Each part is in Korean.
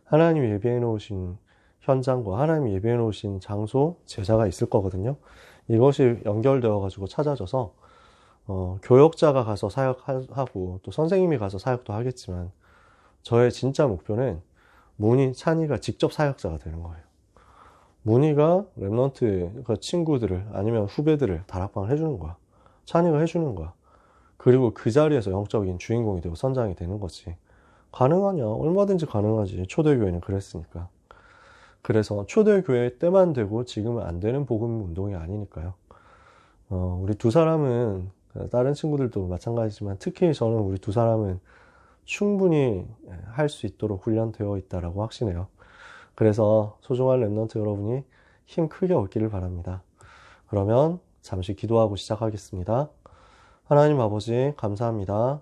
하나님이 예비해 놓으신 현장과 하나님이 예비해 놓으신 장소, 제자가 있을 거거든요. 이것이 연결되어 가지고 찾아져서 교역자가 가서 사역하고 또 선생님이 가서 사역도 하겠지만 저의 진짜 목표는 문희, 찬이가 직접 사역자가 되는 거예요. 문희가 랩넌트 그 친구들을 아니면 후배들을 다락방을 해주는 거야. 찬이가 해주는 거야. 그리고 그 자리에서 영적인 주인공이 되고 선장이 되는 거지. 가능하냐? 얼마든지 가능하지. 초대교회는 그랬으니까. 그래서 초대교회 때만 되고 지금은 안 되는 복음 운동이 아니니까요. 우리 두 사람은 다른 친구들도 마찬가지지만 특히 저는 우리 두 사람은 충분히 할 수 있도록 훈련되어 있다라고 확신해요. 그래서 소중한 랩넌트 여러분이 힘 크게 얻기를 바랍니다. 그러면 잠시 기도하고 시작하겠습니다. 하나님 아버지 감사합니다.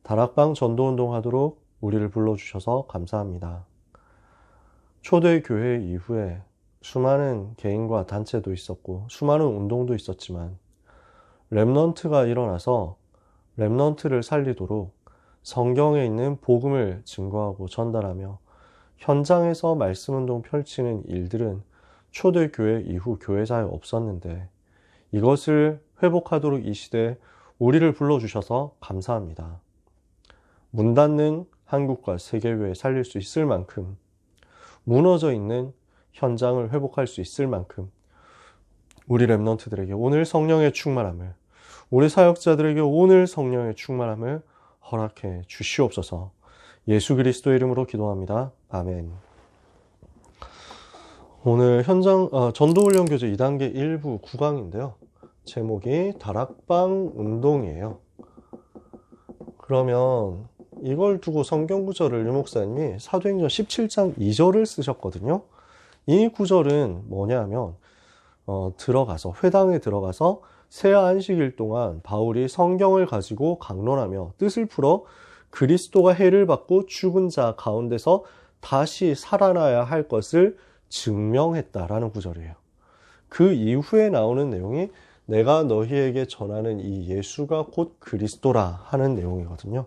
다락방 전도운동 하도록 우리를 불러주셔서 감사합니다. 초대교회 이후에 수많은 개인과 단체도 있었고 수많은 운동도 있었지만 랩넌트가 일어나서 랩넌트를 살리도록 성경에 있는 복음을 증거하고 전달하며 현장에서 말씀운동 펼치는 일들은 초대교회 이후 교회사에 없었는데 이것을 회복하도록 이 시대에 우리를 불러주셔서 감사합니다. 문 닫는 한국과 세계교회 살릴 수 있을 만큼 무너져 있는 현장을 회복할 수 있을 만큼 우리 랩넌트들에게 오늘 성령의 충만함을 우리 사역자들에게 오늘 성령의 충만함을 허락해 주시옵소서. 예수 그리스도의 이름으로 기도합니다. 아멘. 오늘 전도훈련 교재 2단계 1부 9강인데요. 제목이 다락방 운동이에요. 그러면 이걸 두고 성경 구절을 유 목사님이 사도행전 17장 2절을 쓰셨거든요. 이 구절은 뭐냐면 회당에 들어가서 새 안식일 동안 바울이 성경을 가지고 강론하며 뜻을 풀어 그리스도가 해를 받고 죽은 자 가운데서 다시 살아나야 할 것을 증명했다라는 구절이에요. 그 이후에 나오는 내용이 내가 너희에게 전하는 이 예수가 곧 그리스도라 하는 내용이거든요.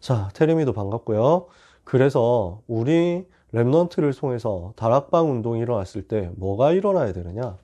자, 테리미도 반갑고요. 그래서 우리 랩넌트를 통해서 다락방 운동이 일어났을 때 뭐가 일어나야 되느냐?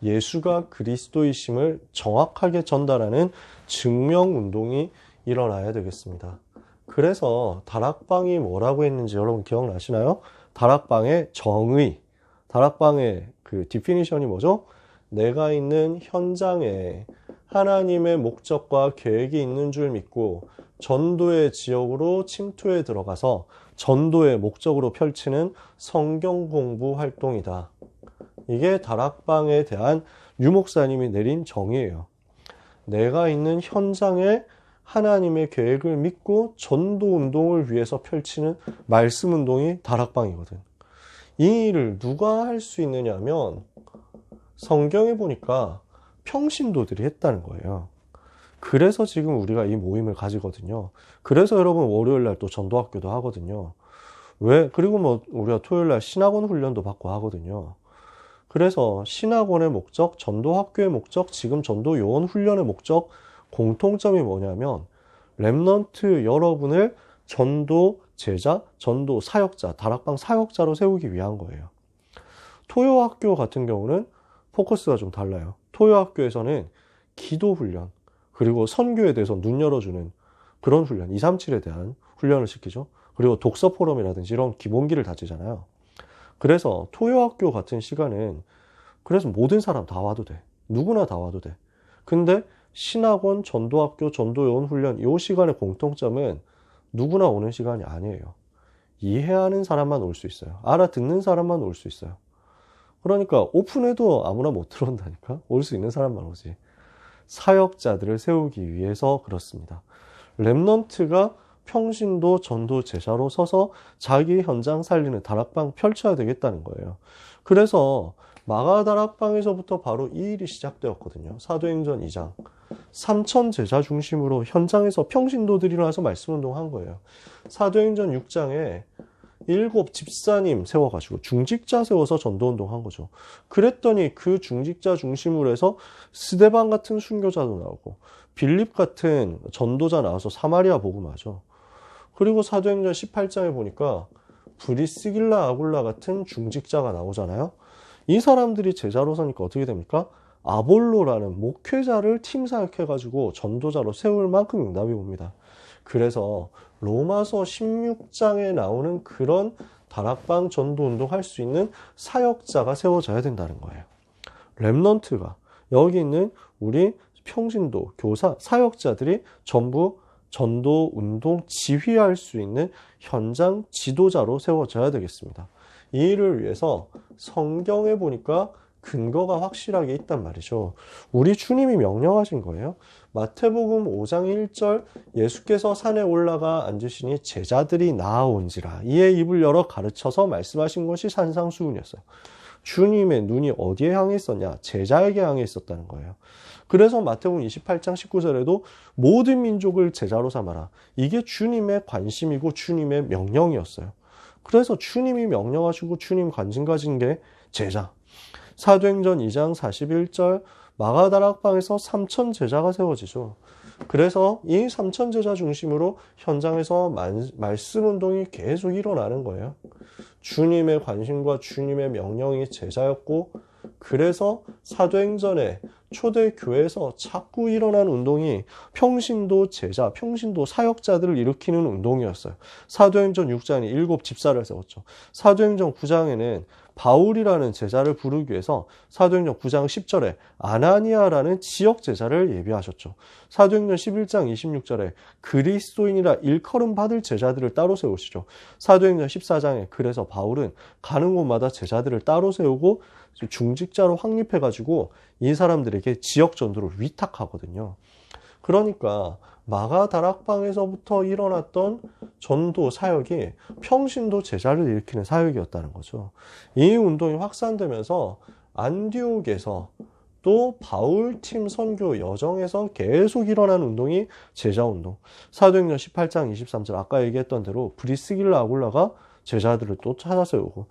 예수가 그리스도이심을 정확하게 전달하는 증명운동이 일어나야 되겠습니다. 그래서 다락방이 뭐라고 했는지 여러분 기억나시나요? 다락방의 정의, 다락방의 그 디피니션이 뭐죠? 내가 있는 현장에 하나님의 목적과 계획이 있는 줄 믿고 전도의 지역으로 침투해 들어가서 전도의 목적으로 펼치는 성경 공부 활동이다. 이게 다락방에 대한 유 목사님이 내린 정의예요. 내가 있는 현장에 하나님의 계획을 믿고 전도 운동을 위해서 펼치는 말씀 운동이 다락방이거든. 이 일을 누가 할 수 있느냐 하면 성경에 보니까 평신도들이 했다는 거예요. 그래서 지금 우리가 이 모임을 가지거든요. 그래서 여러분 월요일날 또 전도학교도 하거든요. 왜? 그리고 우리가 토요일날 신학원 훈련도 받고 하거든요. 그래서 신학원의 목적, 전도학교의 목적, 지금 전도 요원 훈련의 목적 공통점이 뭐냐면 랩넌트 여러분을 전도 제자, 전도 사역자, 다락방 사역자로 세우기 위한 거예요. 토요학교 같은 경우는 포커스가 좀 달라요. 토요학교에서는 기도 훈련, 그리고 선교에 대해서 눈 열어주는 그런 훈련, 237에 대한 훈련을 시키죠. 그리고 독서 포럼이라든지 이런 기본기를 다지잖아요. 그래서 토요학교 같은 시간은 그래서 모든 사람 다 와도 돼. 누구나 다 와도 돼. 근데 신학원, 전도학교, 전도요원 훈련 이 시간의 공통점은 누구나 오는 시간이 아니에요. 이해하는 사람만 올 수 있어요. 알아듣는 사람만 올 수 있어요. 그러니까 오픈해도 아무나 못 들어온다니까. 올 수 있는 사람만 오지. 사역자들을 세우기 위해서 그렇습니다. 랩넌트가 평신도 전도 제자로 서서 자기 현장 살리는 다락방 펼쳐야 되겠다는 거예요. 그래서 마가 다락방에서부터 바로 이 일이 시작되었거든요. 사도행전 2장 3,000 제자 중심으로 현장에서 평신도들이 일어나서 말씀운동한 거예요. 사도행전 6장에 7 집사님 세워가지고 중직자 세워서 전도운동한 거죠. 그랬더니 그 중직자 중심으로 해서 스데반 같은 순교자도 나오고 빌립 같은 전도자 나와서 사마리아 복음하죠. 그리고 사도행전 18장에 보니까 브리스길라 아굴라 같은 중직자가 나오잖아요. 이 사람들이 제자로 서니까 어떻게 됩니까? 아볼로라는 목회자를 팀 사역해가지고 전도자로 세울 만큼 응답이 옵니다. 그래서 로마서 16장에 나오는 그런 다락방 전도 운동할 수 있는 사역자가 세워져야 된다는 거예요. 렘넌트가 여기 있는 우리 평신도, 교사, 사역자들이 전부 전도 운동 지휘할 수 있는 현장 지도자로 세워져야 되겠습니다. 이 일을 위해서 성경에 보니까 근거가 확실하게 있단 말이죠. 우리 주님이 명령하신 거예요. 마태복음 5장 1절 예수께서 산에 올라가 앉으시니 제자들이 나아온지라 이에 입을 열어 가르쳐서 말씀하신 것이 산상수훈이었어요. 주님의 눈이 어디에 향해 있었냐? 제자에게 향해 있었다는 거예요. 그래서 마태복음 28장 19절에도 모든 민족을 제자로 삼아라. 이게 주님의 관심이고 주님의 명령이었어요. 그래서 주님이 명령하시고 주님 관심 가진 게 제자. 사도행전 2장 41절 마가다락방에서 3천 제자가 세워지죠. 그래서 이 3천 제자 중심으로 현장에서 말씀 운동이 계속 일어나는 거예요. 주님의 관심과 주님의 명령이 제자였고, 그래서 사도행전에 초대교회에서 자꾸 일어난 운동이 평신도 제자, 평신도 사역자들을 일으키는 운동이었어요. 사도행전 6장에 7 집사를 세웠죠. 사도행전 9장에는 바울이라는 제자를 부르기 위해서 사도행전 9장 10절에 아나니아라는 지역 제자를 예비하셨죠. 사도행전 11장 26절에 그리스도인이라 일컬음 받을 제자들을 따로 세우시죠. 사도행전 14장에 그래서 바울은 가는 곳마다 제자들을 따로 세우고 중직자로 확립해가지고 이 사람들에게 지역 전도를 위탁하거든요. 그러니까 마가다락방에서부터 일어났던 전도 사역이 평신도 제자를 일으키는 사역이었다는 거죠. 이 운동이 확산되면서 안디옥에서 또 바울팀 선교 여정에서 계속 일어난 운동이 제자운동. 사도행전 18장 23절 아까 얘기했던 대로 브리스길라 아굴라가 제자들을 또 찾아 세우고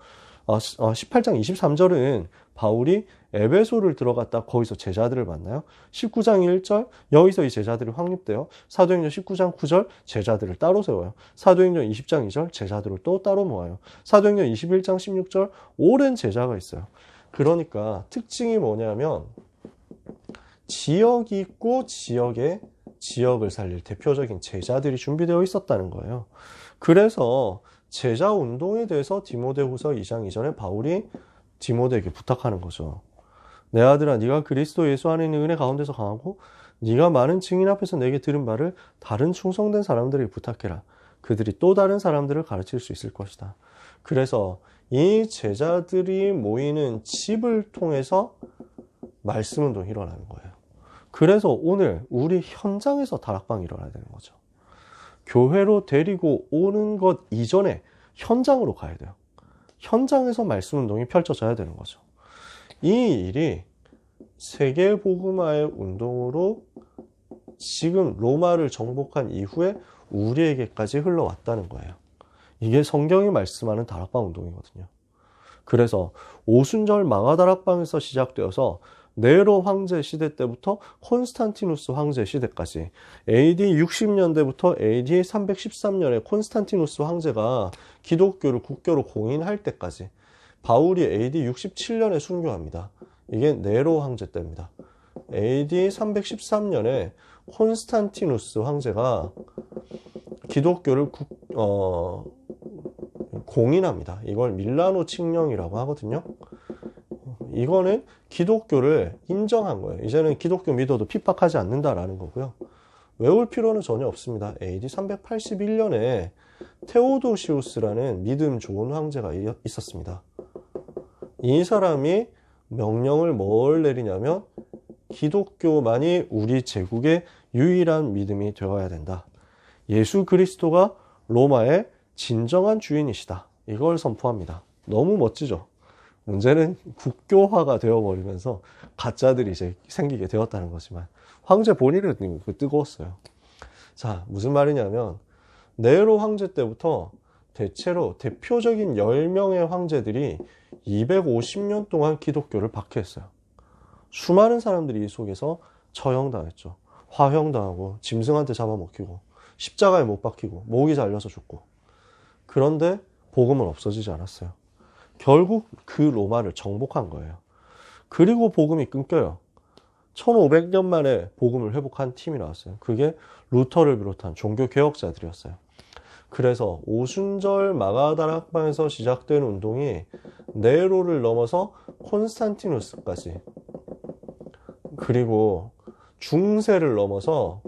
18장 23절은 바울이 에베소를 들어갔다 거기서 제자들을 만나요. 19장 1절 여기서 이 제자들이 확립돼요. 사도행전 19장 9절 제자들을 따로 세워요. 사도행전 20장 2절 제자들을 또 따로 모아요. 사도행전 21장 16절 오랜 제자가 있어요. 그러니까 특징이 뭐냐면 지역이 있고 지역에 지역을 살릴 대표적인 제자들이 준비되어 있었다는 거예요. 그래서 제자 운동에 대해서 디모데후서 2장 2절에 바울이 디모데에게 부탁하는 거죠. 내 아들아, 네가 그리스도 예수 안에 있는 은혜 가운데서 강하고 네가 많은 증인 앞에서 내게 들은 바를 다른 충성된 사람들에게 부탁해라. 그들이 또 다른 사람들을 가르칠 수 있을 것이다. 그래서 이 제자들이 모이는 집을 통해서 말씀 운동이 일어나는 거예요. 그래서 오늘 우리 현장에서 다락방이 일어나야 되는 거죠. 교회로 데리고 오는 것 이전에 현장으로 가야 돼요. 현장에서 말씀 운동이 펼쳐져야 되는 거죠. 이 일이 세계복음화의 운동으로 지금 로마를 정복한 이후에 우리에게까지 흘러왔다는 거예요. 이게 성경이 말씀하는 다락방 운동이거든요. 그래서 오순절 마가다락방에서 시작되어서 네로 황제 시대 때부터 콘스탄티누스 황제 시대까지 AD 60년대부터 AD 313년에 콘스탄티누스 황제가 기독교를 국교로 공인할 때까지 바울이 AD 67년에 순교합니다. 이게 네로 황제 때입니다. AD 313년에 콘스탄티누스 황제가 기독교를 공인합니다. 이걸 밀라노 칙령이라고 하거든요. 이거는 기독교를 인정한 거예요. 이제는 기독교 믿어도 핍박하지 않는다라는 거고요. 외울 필요는 전혀 없습니다. AD 381년에 테오도시우스라는 믿음 좋은 황제가 있었습니다. 이 사람이 명령을 뭘 내리냐면 기독교만이 우리 제국의 유일한 믿음이 되어야 된다. 예수 그리스도가 로마의 진정한 주인이시다. 이걸 선포합니다. 너무 멋지죠? 문제는 국교화가 되어버리면서 가짜들이 이제 생기게 되었다는 거지만 황제 본인은 뜨거웠어요. 자, 무슨 말이냐면 네로 황제 때부터 대체로 대표적인 10명의 황제들이 250년 동안 기독교를 박해했어요. 수많은 사람들이 이 속에서 처형당했죠. 화형당하고 짐승한테 잡아먹히고 십자가에 못 박히고 목이 잘려서 죽고. 그런데 복음은 없어지지 않았어요. 결국 그 로마를 정복한 거예요. 그리고 복음이 끊겨요. 1500년 만에 복음을 회복한 팀이 나왔어요. 그게 루터를 비롯한 종교 개혁자들이었어요. 그래서 오순절 마가다락방에서 시작된 운동이 네로를 넘어서 콘스탄티누스까지, 그리고 중세를 넘어서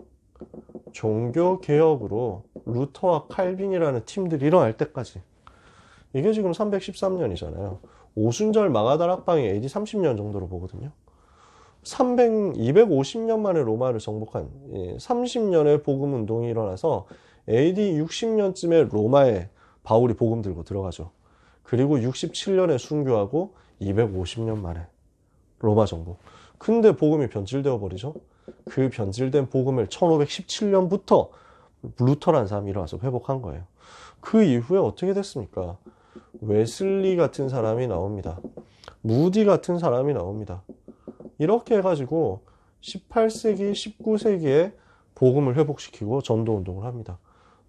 종교 개혁으로 루터와 칼빈이라는 팀들이 일어날 때까지, 이게 지금 313년이잖아요. 오순절 마가다락방이 AD 30년 정도로 보거든요. 250년 만에 로마를 정복한 30년의 복음 운동이 일어나서 AD 60년쯤에 로마에 바울이 복음 들고 들어가죠. 그리고 67년에 순교하고 250년 만에 로마 정복. 근데 복음이 변질되어 버리죠. 그 변질된 복음을 1517년부터 루터라는 사람이 일어나서 회복한 거예요. 그 이후에 어떻게 됐습니까? 웨슬리 같은 사람이 나옵니다. 무디 같은 사람이 나옵니다. 이렇게 해가지고 18세기, 19세기에 복음을 회복시키고 전도운동을 합니다.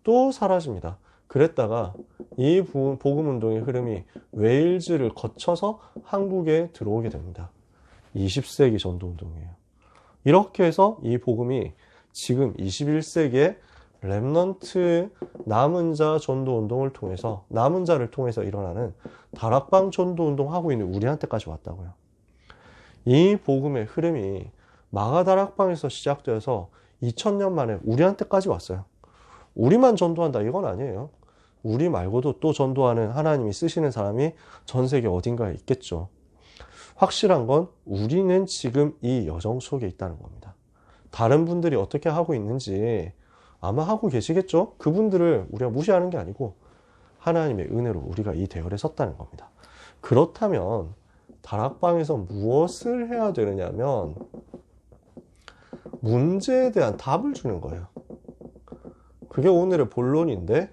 또 사라집니다. 그랬다가 이 복음운동의 흐름이 웨일즈를 거쳐서 한국에 들어오게 됩니다. 20세기 전도운동이에요. 이렇게 해서 이 복음이 지금 21세기에 렘넌트 남은 자 전도운동을 통해서, 남은 자를 통해서 일어나는 다락방 전도운동 하고 있는 우리한테까지 왔다고요. 이 복음의 흐름이 마가다락방에서 시작되어서 2000년 만에 우리한테까지 왔어요. 우리만 전도한다 이건 아니에요. 우리 말고도 또 전도하는 하나님이 쓰시는 사람이 전 세계 어딘가에 있겠죠. 확실한 건 우리는 지금 이 여정 속에 있다는 겁니다. 다른 분들이 어떻게 하고 있는지 아마 하고 계시겠죠. 그분들을 우리가 무시하는 게 아니고 하나님의 은혜로 우리가 이 대열에 섰다는 겁니다. 그렇다면 다락방에서 무엇을 해야 되느냐면 문제에 대한 답을 주는 거예요. 그게 오늘의 본론인데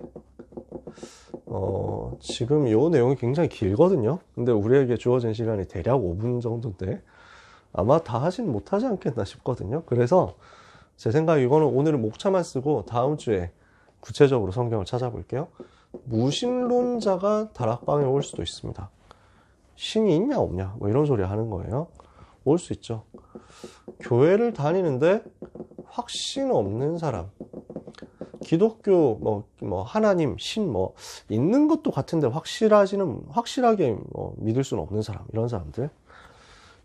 지금 이 내용이 굉장히 길거든요. 근데 우리에게 주어진 시간이 대략 5분 정도인데 아마 다 하진 못하지 않겠나 싶거든요. 그래서 제 생각에 이거는 오늘은 목차만 쓰고 다음 주에 구체적으로 성경을 찾아볼게요. 무신론자가 다락방에 올 수도 있습니다. 신이 있냐 없냐 뭐 이런 소리 하는 거예요. 올 수 있죠. 교회를 다니는데 확신 없는 사람, 기독교 뭐 하나님 신 뭐 있는 것도 같은데 확실하게 믿을 수는 없는 사람, 이런 사람들,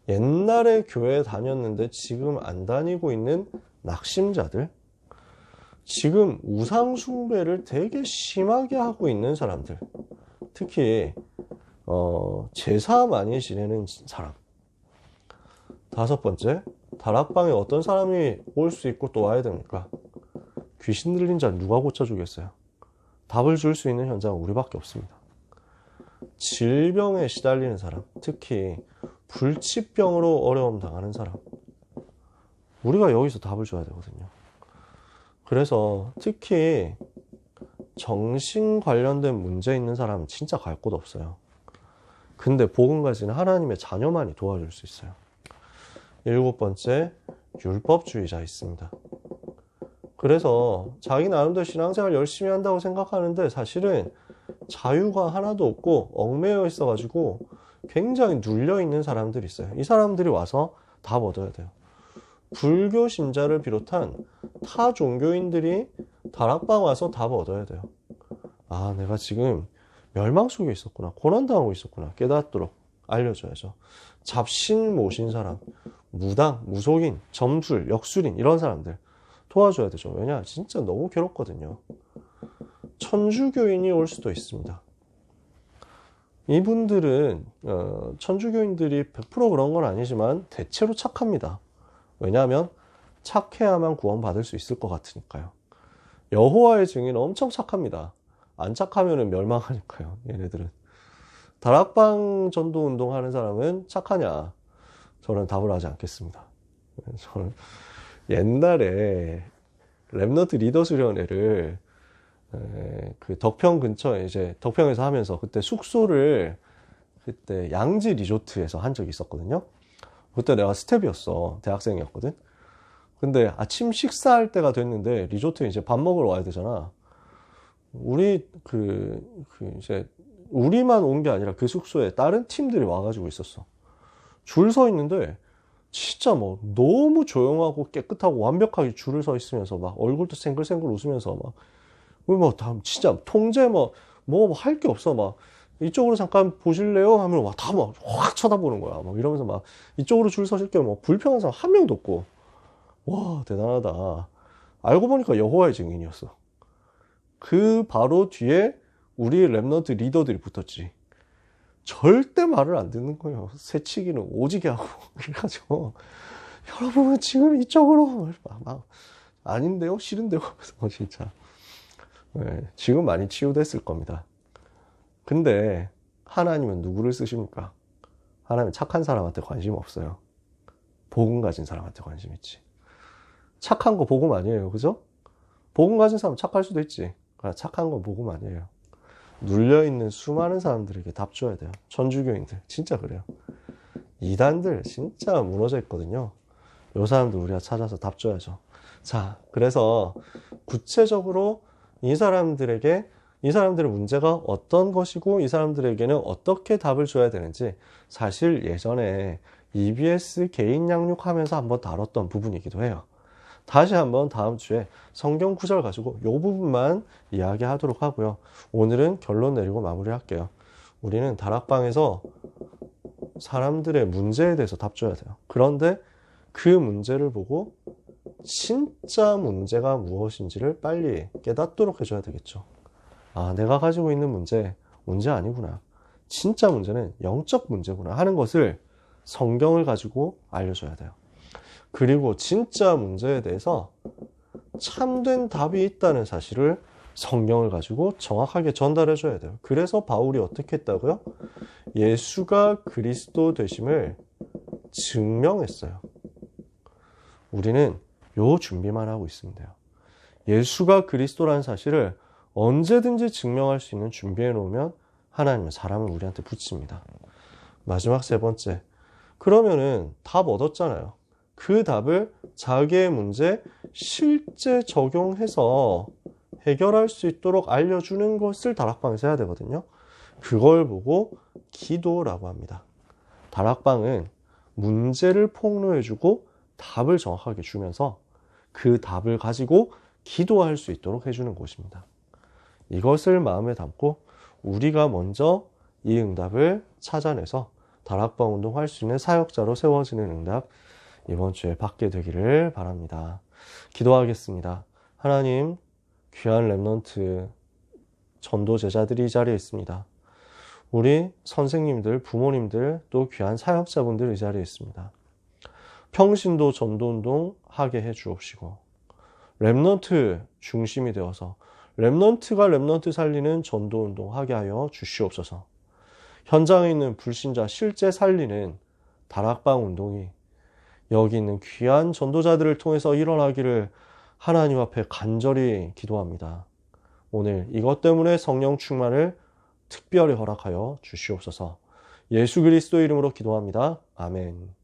옛날에 교회 다녔는데 지금 안 다니고 있는 낙심자들, 지금 우상 숭배를 되게 심하게 하고 있는 사람들, 특히 제사 많이 지내는 사람. 다섯 번째, 다락방에 어떤 사람이 올 수 있고 또 와야 됩니까? 귀신 들린 자 누가 고쳐주겠어요? 답을 줄 수 있는 현장은 우리밖에 없습니다. 질병에 시달리는 사람, 특히 불치병으로 어려움 당하는 사람, 우리가 여기서 답을 줘야 되거든요. 그래서 특히 정신 관련된 문제 있는 사람은 진짜 갈 곳 없어요. 근데 복음 가지는 하나님의 자녀만이 도와줄 수 있어요. 일곱 번째, 율법주의자 있습니다. 그래서 자기 나름대로 신앙생활 열심히 한다고 생각하는데 사실은 자유가 하나도 없고 얽매여 있어가지고 굉장히 눌려있는 사람들이 있어요. 이 사람들이 와서 답 얻어야 돼요. 불교 신자를 비롯한 타 종교인들이 다락방 와서 답 얻어야 돼요. 아, 내가 지금 멸망 속에 있었구나, 고난당하고 있었구나 깨닫도록 알려줘야죠. 잡신 모신 사람, 무당, 무속인, 점술, 역술인 이런 사람들 도와줘야 되죠. 왜냐? 진짜 너무 괴롭거든요. 천주교인이 올 수도 있습니다. 이분들은 천주교인들이 100% 그런 건 아니지만 대체로 착합니다. 왜냐하면 착해야만 구원받을 수 있을 것 같으니까요. 여호와의 증인은 엄청 착합니다. 안 착하면 멸망하니까요. 얘네들은. 다락방 전도 운동하는 사람은 착하냐? 저는 답을 하지 않겠습니다. 저는 옛날에 렘넌트 리더 수련회를 그 덕평 근처에 이제 덕평에서 하면서 그때 숙소를 그때 양지 리조트에서 한 적이 있었거든요. 그때 내가 스텝이었어. 대학생이었거든. 근데 아침 식사할 때가 됐는데 리조트에 이제 밥 먹으러 와야 되잖아. 우리 이제 우리만 온 게 아니라 그 숙소에 다른 팀들이 와가지고 있었어. 줄 서 있는데 진짜 뭐 너무 조용하고 깨끗하고 완벽하게 줄을 서 있으면서 막 얼굴도 생글생글 웃으면서 막 다 진짜 통제 뭐 할 게 없어. 막 이쪽으로 잠깐 보실래요? 하면 막 다 막 확 쳐다보는 거야. 막 이러면서 막 이쪽으로 줄 서실 게 뭐 불평한 사람 한 명도 없고. 와, 대단하다. 알고 보니까 여호와의 증인이었어. 그 바로 뒤에 우리 랩넌트 리더들이 붙었지. 절대 말을 안 듣는 거예요. 새치기는 오지게 하고. 그래가지고, 여러분, 지금 이쪽으로. 아닌데요? 싫은데요? 진짜. 네, 지금 많이 치유됐을 겁니다. 근데, 하나님은 누구를 쓰십니까? 하나님은 착한 사람한테 관심 없어요. 복음 가진 사람한테 관심 있지. 착한 거 복음 아니에요. 그죠? 복음 가진 사람 착할 수도 있지. 착한 건 복음 아니에요. 눌려있는 수많은 사람들에게 답 줘야 돼요. 천주교인들 진짜 그래요. 이단들 진짜 무너져 있거든요. 요 사람들 우리가 찾아서 답 줘야죠. 자, 그래서 구체적으로 이 사람들의 문제가 어떤 것이고 이 사람들에게는 어떻게 답을 줘야 되는지 사실 예전에 EBS 개인 양육하면서 한번 다뤘던 부분이기도 해요. 다시 한번 다음 주에 성경 구절 가지고 이 부분만 이야기하도록 하고요. 오늘은 결론 내리고 마무리할게요. 우리는 다락방에서 사람들의 문제에 대해서 답 줘야 돼요. 그런데 그 문제를 보고 진짜 문제가 무엇인지를 빨리 깨닫도록 해줘야 되겠죠. 아, 내가 가지고 있는 문제 아니구나. 진짜 문제는 영적 문제구나 하는 것을 성경을 가지고 알려줘야 돼요. 그리고 진짜 문제에 대해서 참된 답이 있다는 사실을 성경을 가지고 정확하게 전달해 줘야 돼요. 그래서 바울이 어떻게 했다고요? 예수가 그리스도 되심을 증명했어요. 우리는 요 준비만 하고 있으면 돼요. 예수가 그리스도라는 사실을 언제든지 증명할 수 있는 준비해 놓으면 하나님은 사람을 우리한테 붙입니다. 마지막 세 번째. 그러면은 답 얻었잖아요. 그 답을 자기의 문제에 실제 적용해서 해결할 수 있도록 알려주는 것을 다락방에서 해야 되거든요. 그걸 보고 기도라고 합니다. 다락방은 문제를 폭로해주고 답을 정확하게 주면서 그 답을 가지고 기도할 수 있도록 해주는 곳입니다. 이것을 마음에 담고 우리가 먼저 이 응답을 찾아내서 다락방 운동할 수 있는 사역자로 세워지는 응답 이번 주에 받게 되기를 바랍니다. 기도하겠습니다. 하나님, 귀한 랩넌트 전도 제자들이 이 자리에 있습니다. 우리 선생님들, 부모님들, 또 귀한 사역자분들 이 자리에 있습니다. 평신도 전도운동 하게 해 주옵시고 랩넌트 중심이 되어서 랩넌트가 랩넌트 살리는 전도운동 하게 하여 주시옵소서. 현장에 있는 불신자 실제 살리는 다락방 운동이 여기 있는 귀한 전도자들을 통해서 일어나기를 하나님 앞에 간절히 기도합니다. 오늘 이것 때문에 성령 충만을 특별히 허락하여 주시옵소서. 예수 그리스도 이름으로 기도합니다. 아멘.